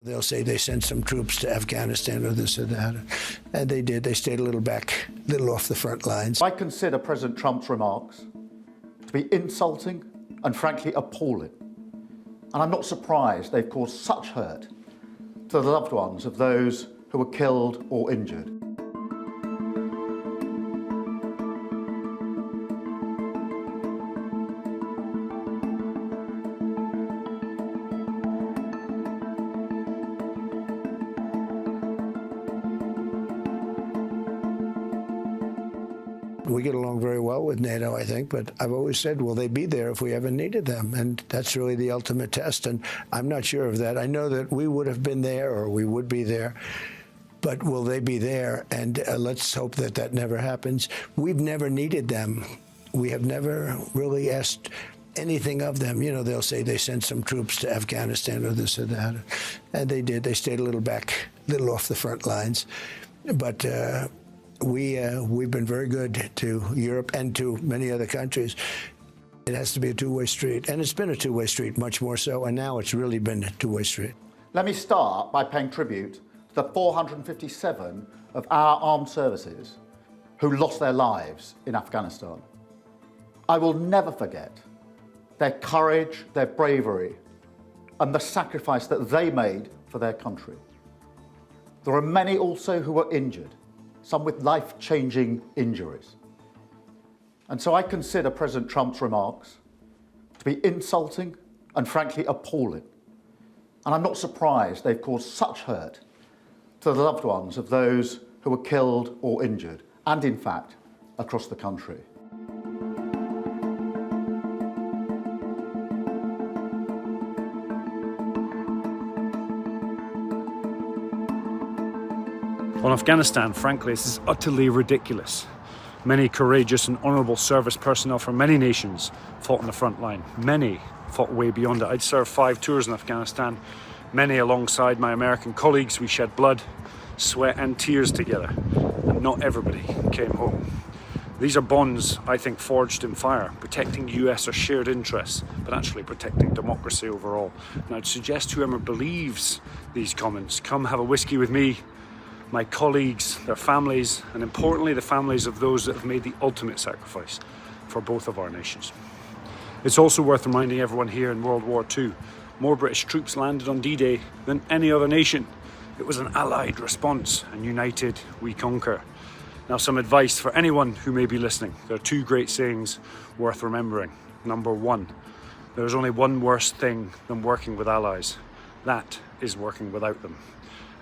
They'll say they sent some troops to Afghanistan or this or that. And they did. They stayed a little off the front lines. I consider President Trump's remarks to be insulting and frankly appalling. And I'm not surprised they've caused such hurt to the loved ones of those who were killed or injured. We get along very well with NATO, I think, but I've always said, will they be there if we ever needed them? And that's really the ultimate test, and I'm not sure of that. I know that we would have been there, or we would be there, but will they be there? And let's hope that that never happens. We've never needed them. We have never really asked anything of them. You know, they'll say they sent some troops to Afghanistan or this or that, and they did. They stayed a little off the front lines, but we've been very good to Europe and to many other countries. It has to be a two-way street, and it's been a two-way street, much more so, and now it's really been a two-way street. Let me start by paying tribute to the 457 of our armed services who lost their lives in Afghanistan. I will never forget their courage, their bravery, and the sacrifice that they made for their country. There are many also who were injured, some with life-changing injuries. And so I consider President Trump's remarks to be insulting and frankly appalling. And I'm not surprised they've caused such hurt to the loved ones of those who were killed or injured, and in fact, across the country. On Afghanistan, frankly, this is utterly ridiculous. Many courageous and honourable service personnel from many nations fought on the front line. Many fought way beyond it. I'd served 5 tours in Afghanistan. Many alongside my American colleagues. We shed blood, sweat and tears together. And not everybody came home. These are bonds, I think, forged in fire, protecting US or shared interests, but actually protecting democracy overall. And I'd suggest whoever believes these comments, come have a whiskey with me, my colleagues, their families, and importantly the families of those that have made the ultimate sacrifice for both of our nations. It's also worth reminding everyone here in World War II, more British troops landed on D-Day than any other nation. It was an allied response, and united we conquer. Now, some advice for anyone who may be listening. There are 2 great sayings worth remembering. Number 1, there is only one worse thing than working with allies. That is working without them.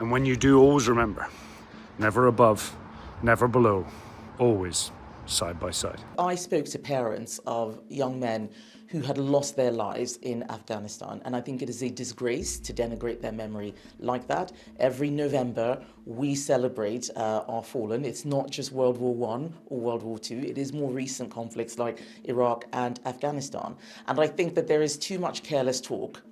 And when you do, always remember, never above, never below, always side by side. I spoke to parents of young men who had lost their lives in Afghanistan, and I think it is a disgrace to denigrate their memory like that. Every November, we celebrate our fallen. It's not just World War I or World War II. It is more recent conflicts like Iraq and Afghanistan. And I think that there is too much careless talk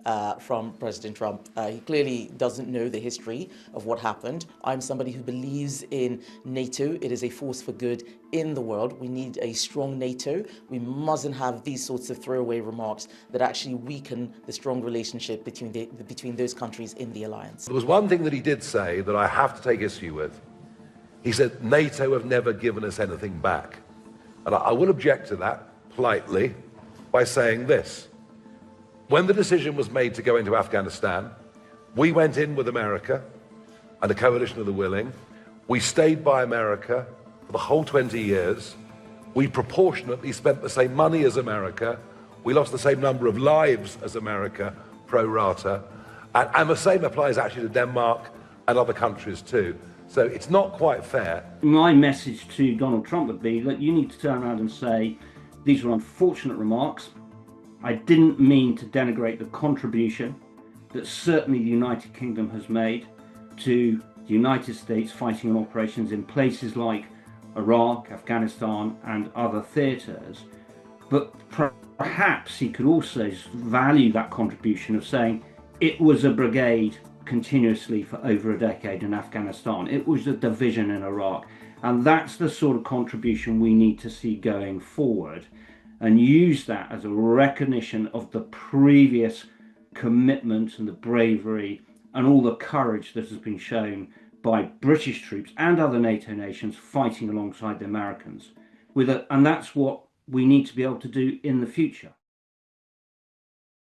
from President Trump. He clearly doesn't know the history of what happened. I'm somebody who believes in NATO. It is a force for good in the world. We need a strong NATO. We mustn't have these sorts of throwaway remarks that actually weaken the strong relationship between those countries in the alliance. There was one thing that he did say that I have to take issue with. He said, NATO have never given us anything back. And I will object to that politely by saying this. When the decision was made to go into Afghanistan, we went in with America and a coalition of the willing. We stayed by America for the whole 20 years. We proportionately spent the same money as America. We lost the same number of lives as America, pro rata. And the same applies actually to Denmark and other countries too. So it's not quite fair. My message to Donald Trump would be that you need to turn around and say, these were unfortunate remarks. I didn't mean to denigrate the contribution that certainly the United Kingdom has made to the United States fighting in operations in places like Iraq, Afghanistan and other theatres. But perhaps he could also value that contribution of saying it was a brigade continuously for over a decade in Afghanistan. It was a division in Iraq. And that's the sort of contribution we need to see going forward, and use that as a recognition of the previous commitment and the bravery and all the courage that has been shown by British troops and other NATO nations fighting alongside the Americans. And that's what we need to be able to do in the future.